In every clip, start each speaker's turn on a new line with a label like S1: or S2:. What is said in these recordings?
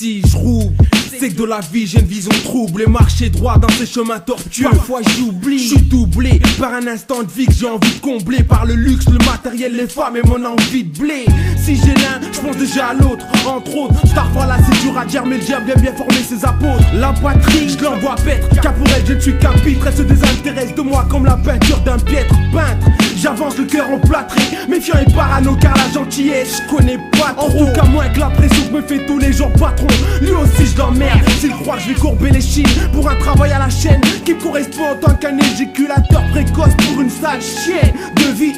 S1: si je roule. C'est que de la vie j'ai une vision trouble et marcher droit dans ces chemins tortueux. Parfois j'oublie, je suis doublé par un instant de vie que j'ai envie de combler. Par le luxe, le matériel, les femmes et mon envie de blé. Si j'ai l'un, je pense déjà à l'autre. Entre autres, Starfall là c'est dur à dire mais le diable aime bien former ses apôtres. La patrie, je l'envoie paître, car pour elle je ne suis qu'un pitre. Elle se désintéresse de moi comme la peinture d'un piètre peintre. J'avance le cœur emplâtré, méfiant et parano car la gentillesse je connais pas trop. En tout cas moins que la pression que me fait tous les jours patron. Lui aussi je l'emmerde, s'il croit que je vais courber les chines pour un travail à la chaîne qui me correspond en tant qu'un éjaculateur précoce pour une sale chienne de vie.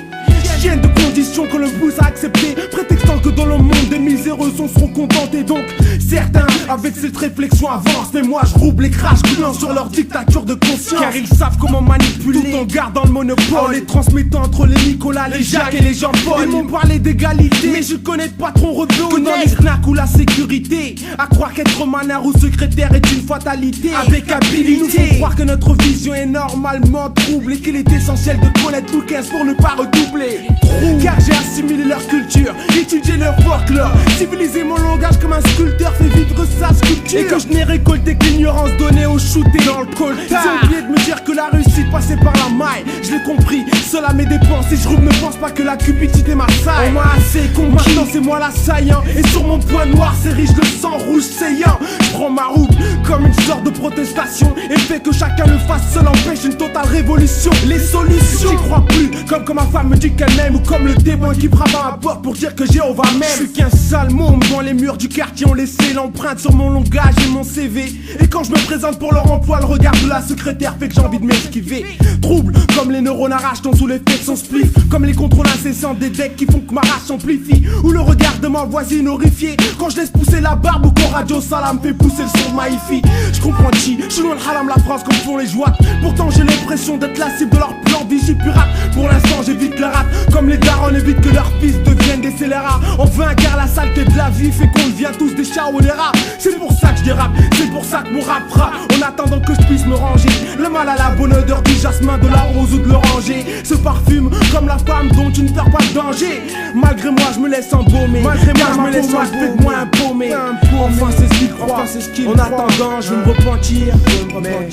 S1: Chienne de conditions que le pousse à accepter, prétextant que dans le monde des miséreux seront contentés. Donc certains avec cette réflexion avancent, mais moi je roule les crash coulant sur leur dictature de conscience. Car ils savent comment manipuler tout en gardant le monopole, en les transmettant entre les Nicolas, les Jacques et les Jean-Paul. Ils m'ont parlé d'égalité, mais je connais pas trop rebeu que dans les snacks ou la sécurité. À croire qu'être manard ou secrétaire est une fatalité avec habilité. Ils nous font croire que notre vision est normalement trouble et qu'il est essentiel de connaître tout 15 pour ne pas redoubler. Car j'ai assimilé leur culture, étudié leur folklore, civilisé mon langage comme un sculpteur fait vivre sa sculpture. Et que je n'ai récolté que l'ignorance donnée au shooté dans le coltard. J'ai oublié de me dire que la réussite passait par la maille. Je l'ai compris, seul à mes dépenses. Et je ne pense pas que la cupidité m'assaille. On m'a assez conquis, maintenant c'est moi l'assaillant. Et sur mon poing noir c'est riche de sang rouge saillant. Je prends ma route comme une sorte de protestation, et fait que chacun le fasse seul empêche une totale révolution. Les solutions, j'y crois plus, comme ma femme me dit qu'elle m'aime, ou comme le démon qui frappe à ma porte pour dire que Jéhovah m'aime. Je suis qu'un sale môme dont les murs du quartier ont laissé l'empreinte sur mon langage et mon CV. Et quand je me présente pour leur emploi, le regard de la secrétaire fait que j'ai envie de m'esquiver. Trouble comme les neurones arrachent sous l'effet de son spliff, comme les contrôles incessants des decks qui font que ma rage s'amplifie, ou le regard de ma voisine horrifiée quand je laisse pousser la barbe ou quand Radio Salam fait pousser le son de ma hi-fi. Je comprends chi, je suis loin de haram la France comme font les jouattes. Pourtant j'ai l'impression d'être la cible de leur plan vigie pirate. Pour l'instant j'évite la rate, comme les darons évitent que leurs fils deviennent des scélérats. Enfin car la saleté de la vie fait qu'on devient tous des chats ou des rats. C'est pour ça que je dérape, c'est pour ça que mon rap frappe. En attendant que je puisse me ranger, le mal à la bonne odeur du jasmin, de la rose ou de l'oranger se parfume comme la femme dont tu ne perds pas de danger. Malgré moi je me laisse embaumer, malgré moi je me laisse moi impaumer. Enfin c'est ce qu'ils croient, en attendant je vais me repentir, mais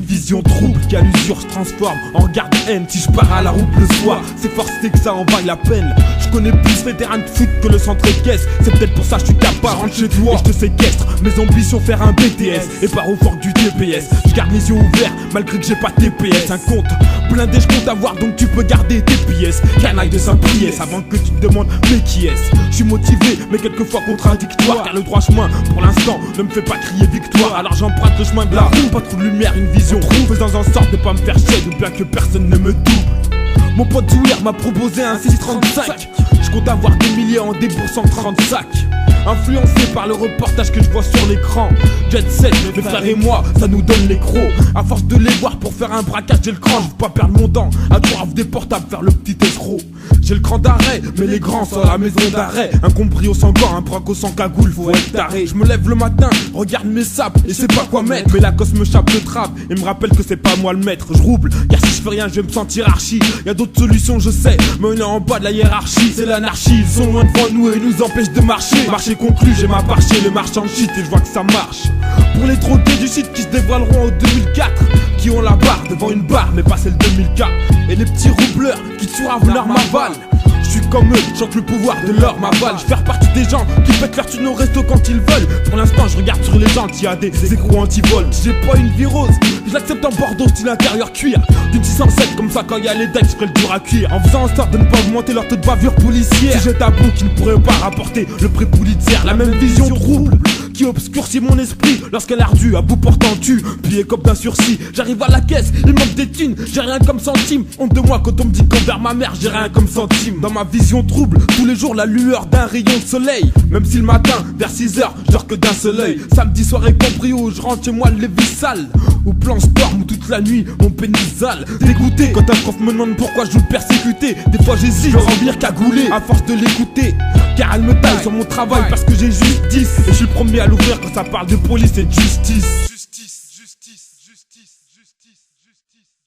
S2: vision trouble qu'à l'usure se transforme en garde haine. Si je pars à la route le soir, c'est forcé que ça en vaille la peine. Je connais plus les terrains de foot que le centre équestre. C'est peut-être pour ça que je suis capable, rentre chez toi et je te séquestre. Mes ambitions faire un BTS et pas au fort du TPS. Je garde les yeux ouverts malgré que j'ai pas TPS. Un compte blindé je compte avoir, donc tu peux garder tes pièces. Canaille de Saint-Priest avant que tu te demandes mais qui est-ce. Je suis motivé mais quelquefois contradictoire, car le droit chemin pour l'instant ne me fait pas crier victoire. Alors j'emprunte le chemin de la roue, pas trop de lumière, une vision faisant en sorte de pas me faire chier, ou bien que personne ne me double. Mon pote Zouir m'a proposé un 635. Je compte avoir des milliers en déboursant 30 sacs. Influencé par le reportage que je vois sur l'écran. Jet set, mes frères et moi, ça nous donne les crocs. À force de les voir pour faire un braquage, j'ai le cran. Je veux pas perdre mon temps à droit des portables, faire le petit escroc. J'ai le cran d'arrêt, mais les grands sont à la maison d'arrêt. Incompris au sans gants, un braco sans cagoule, faut être taré. Je me lève le matin, regarde mes sapes et sais pas quoi mettre. Mais la gosse me chape le trap et me rappelle que c'est pas moi le maître. Je rouble, car si je fais rien, je vais me sentir archi. Y'a d'autres solutions, je sais, mais on est en bas de la hiérarchie. C'est l'anarchie, ils sont loin devant nous et nous empêchent de marcher. Marcher conclu, j'ai ma part chez le marchand de shit et je vois que ça marche. Pour les troquets du shit qui se dévoileront en 2004, qui ont la barre devant une barre mais pas celle 2004. Et les petits roubleurs qui suravent leur m'avalent. Je suis comme eux, chante le pouvoir de leur m'avale. Je fais partie des gens qui pètent leur thune au resto quand ils veulent. Pour l'instant je regarde sur les gens qui a des écrous anti-vol. J'ai pas une vie rose, je l'accepte en bordeaux style intérieur cuir. D'une 607 comme ça quand y'a les decks je ferai le dur à cuire. En faisant en sorte de ne pas augmenter leur taux de bavure policière. Si j'ai tabou qui ne pourrait pas rapporter le prix Pulitzer. La même vision trouble qui obscurcit mon esprit lorsqu'elle ardue à bout portant tue. Puis comme d'un sursis, j'arrive à la caisse, il manque des thunes, j'ai rien comme centime. Honte de moi quand on me dit qu'envers ma mère j'ai rien comme centime. Dans ma vision trouble, tous les jours la lueur d'un rayon de soleil. Même si le matin, vers 6h, je dors que d'un seul œil. Samedi soirée compris où je rentre chez moi les vis sales. Au plan storm où toute la nuit mon pénis sale. Dégoûté quand un prof me demande pourquoi je veux le persécuter. Des fois j'hésite, je veux remplir cagoulé à force de l'écouter. Car elle me taille sur mon travail parce que j'ai juste 10. Et je suis le premier à l'ouvrir quand ça parle de police et de justice.
S3: justice, justice, justice, justice.